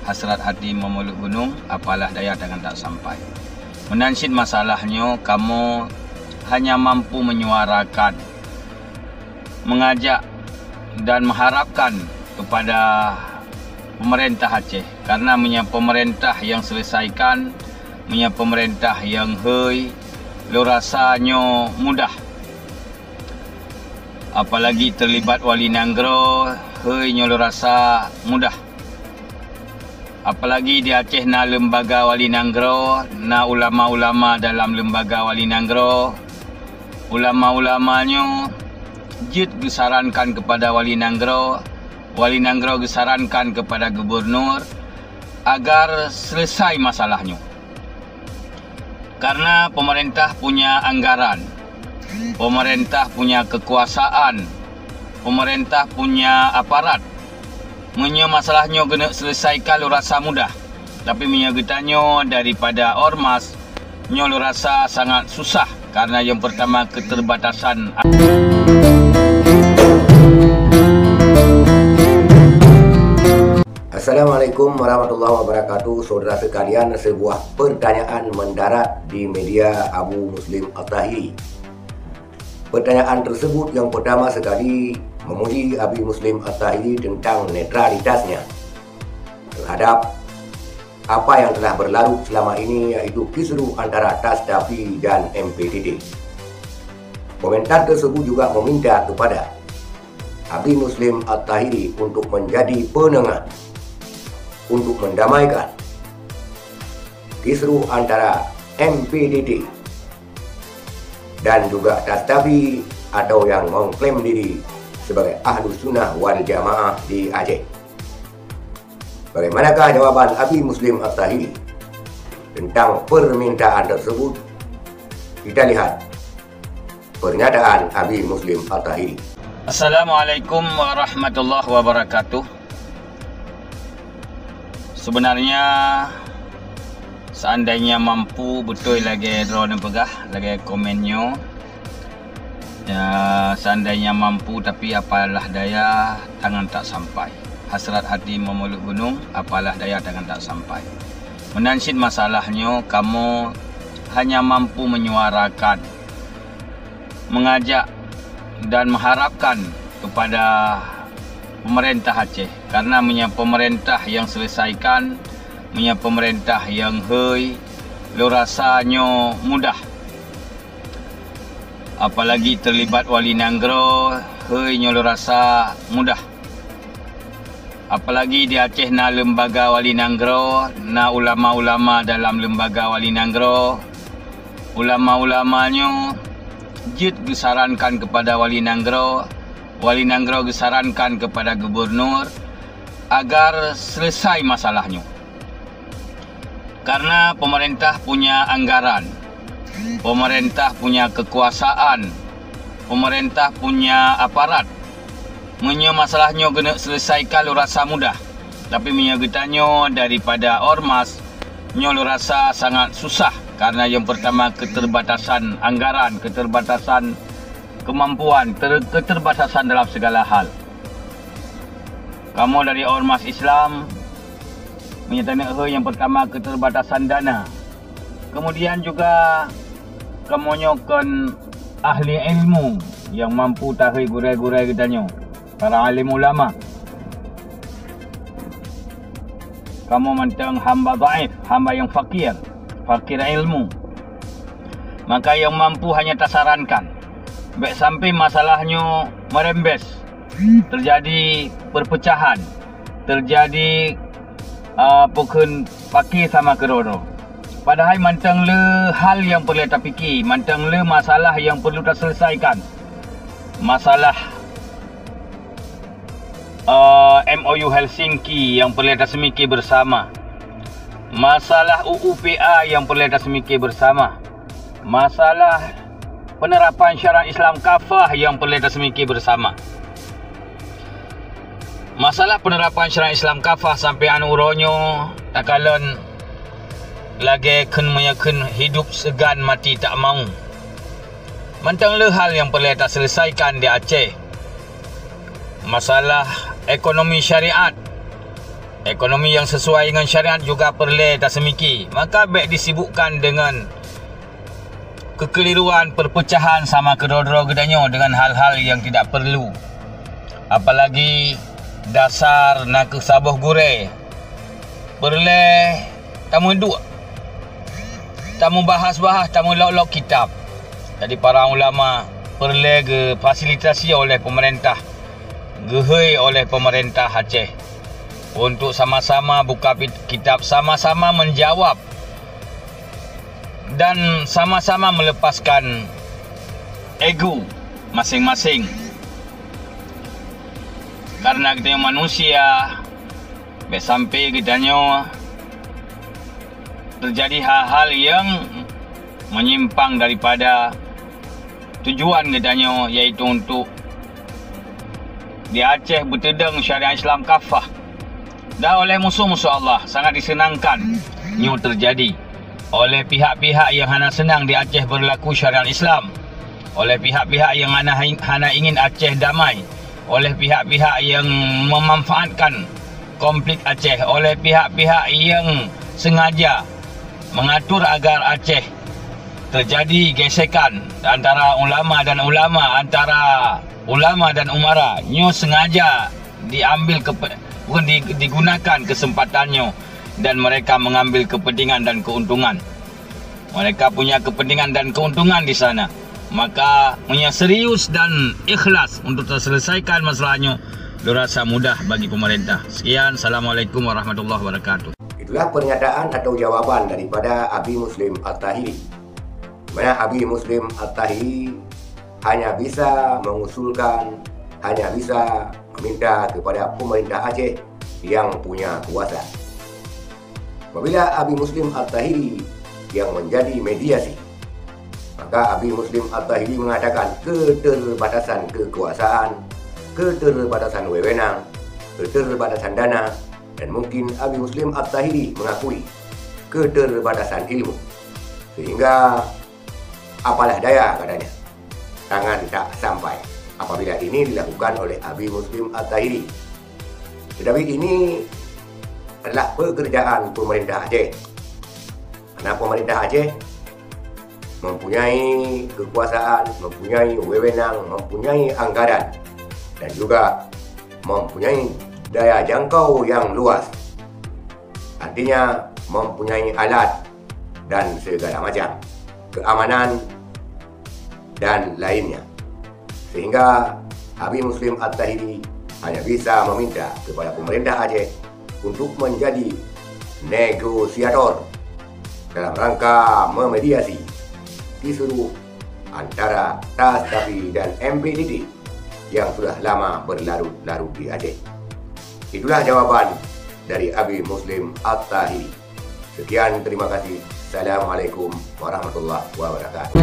hasrat hati memeluk gunung, apalah daya tangan tak sampai. Menansid masalahnya, kamu hanya mampu menyuarakan, mengajak dan mengharapkan kepada pemerintah Aceh, karena punya pemerintah yang selesaikan, punya pemerintah yang lo rasanya mudah. Apalagi terlibat Wali Nanggro, lo rasa mudah. Apalagi di Aceh na lembaga Wali Nanggro, na ulama-ulama dalam lembaga Wali Nanggro. Ulama-ulamanya jid disarankan kepada Wali Nanggro disarankan kepada gubernur agar selesai masalahnya. Karena pemerintah punya anggaran, pemerintah punya kekuasaan, pemerintah punya aparat. Punya masalahnya kena selesaikan lo rasa mudah. Tapi punya getanya daripada ormas, lo rasa sangat susah. Karena yang pertama keterbatasan. Assalamualaikum warahmatullahi wabarakatuh. Saudara sekalian, sebuah pertanyaan mendarat di media Abu Muslim At-Tahiri. Pertanyaan tersebut yang pertama sekali memuji Abi Muslim At-Tahiri tentang netralitasnya terhadap apa yang telah berlalu selama ini, yaitu kisruh antara TASDAPI dan MPTD. Komentar tersebut juga meminta kepada Abi Muslim At-Tahiri untuk menjadi penengah untuk mendamaikan kisruh antara MPTD dan juga TASDAPI atau yang mengklaim diri sebagai Ahlus Sunnah wal Jamaah di Aceh. Bagaimanakah jawaban Abi Muslim At-Tahiri tentang permintaan tersebut? Kita lihat pernyataan Abi Muslim At-Tahiri. Assalamualaikum warahmatullahi wabarakatuh. Sebenarnya seandainya mampu betul lagi drone pegah lagi komennya. Ya, seandainya mampu, tapi apalah daya tangan tak sampai. Hasrat hati memeluk gunung, apalah daya tangan tak sampai. Menansid masalahnya, kamu hanya mampu menyuarakan, mengajak dan mengharapkan kepada pemerintah Aceh. Karena punya pemerintah yang selesaikan, punya pemerintah yang lo rasanya mudah. Apalagi terlibat Wali Nanggro, lo rasa mudah. Apalagi di Aceh na lembaga Wali Nanggro, na ulama-ulama dalam lembaga Wali Nanggro. Ulama-ulamanya jid disarankan kepada Wali Nanggro disarankan kepada gubernur agar selesai masalahnya. Karena pemerintah punya anggaran, pemerintah punya kekuasaan, pemerintah punya aparat. Punya masalahnya kena selesaikan lo rasa mudah. Tapi punya getanya daripada ormas, lo rasa sangat susah. Karena yang pertama keterbatasan anggaran, keterbatasan kemampuan, keterbatasan dalam segala hal. Kamu dari ormas Islam, menyatakan yang pertama keterbatasan dana. Kemudian juga kemonyokan ahli ilmu yang mampu tahi gurai-gurai kitanya, para alim ulama. Kamu mantang hamba dhaif, hamba yang fakir ilmu. Maka yang mampu hanya tasarankan. Baik sampai masalahnya merembes, terjadi perpecahan, terjadi pukul fakir sama kedua. Padahal mantang le hal yang perlu kita fikir, mantang le masalah yang perlu kita selesaikan. Masalah MOU Helsinki yang perlu kita semiki bersama. Masalah UUPA yang perlu kita semiki bersama. Masalah penerapan syariat Islam kafah yang perlu kita semiki bersama. Masalah penerapan syariat Islam kafah sampai anuronyo takalan lagi kena hidup segan mati tak mau. Mantang le hal yang perlu kita selesaikan di Aceh. Masalah ekonomi syariat, Ekonomi yang sesuai dengan syariat juga perle tak semiki. Maka baik disibukkan dengan kekeliruan, perpecahan sama kedua-dua gedanya dengan hal-hal yang tidak perlu. Apalagi dasar nak sabuh gure. Perle tamu duk. Tamu bahas-bahas, tamu lauk-lauk kitab. Jadi para ulama perle ke fasilitasi oleh pemerintah, gehoi oleh pemerintah Aceh untuk sama-sama buka kitab, sama-sama menjawab dan sama-sama melepaskan ego masing-masing. Karena kita manusia, sampai kitanya terjadi hal-hal yang menyimpang daripada tujuan kitanya, iaitu untuk di Aceh bertedeng syariat Islam kafah. Dan oleh musuh-musuh Allah sangat disenangkan nyu terjadi oleh pihak-pihak yang hana senang di Aceh berlaku syariat Islam, oleh pihak-pihak yang hana ingin Aceh damai, oleh pihak-pihak yang memanfaatkan konflik Aceh, oleh pihak-pihak yang sengaja mengatur agar Aceh terjadi gesekan antara ulama dan ulama, antara ulama dan umara. Nyo sengaja diambil digunakan kesempatannya dan mereka mengambil kepentingan dan keuntungan. Mereka punya kepentingan dan keuntungan di sana. Maka punya serius dan ikhlas untuk terselesaikan masalahnya, dirasa mudah bagi pemerintah. Sekian, Assalamualaikum warahmatullahi wabarakatuh. Itulah pernyataan atau jawaban daripada Abi Muslim At-Tahiri. Mana Abi Muslim At-Tahiri hanya bisa mengusulkan, hanya bisa meminta kepada pemerintah Aceh yang punya kuasa. Apabila Abi Muslim At-Tahiri yang menjadi mediasi, maka Abi Muslim At-Tahiri mengatakan keterbatasan kekuasaan, keterbatasan wewenang, keterbatasan dana, dan mungkin Abi Muslim At-Tahiri mengakui keterbatasan ilmu. Sehingga apalah daya katanya, tangan tak sampai apabila ini dilakukan oleh Abi Muslim At-Tahiri. Tetapi ini adalah pekerjaan pemerintah Aceh. Karena pemerintah Aceh mempunyai kekuasaan, mempunyai wewenang, mempunyai anggaran, dan juga mempunyai daya jangkau yang luas. Artinya mempunyai alat dan segala macam keamanan dan lainnya. Sehingga Abi Muslim At-Tahiri hanya bisa meminta kepada pemerintah Aceh untuk menjadi negosiator dalam rangka memediasi isu antara TAS-TAPI dan MPDT yang sudah lama berlarut-larut di Aceh. Itulah jawaban dari Abi Muslim At-Tahiri. Sekian, terima kasih. Assalamualaikum warahmatullahi wabarakatuh.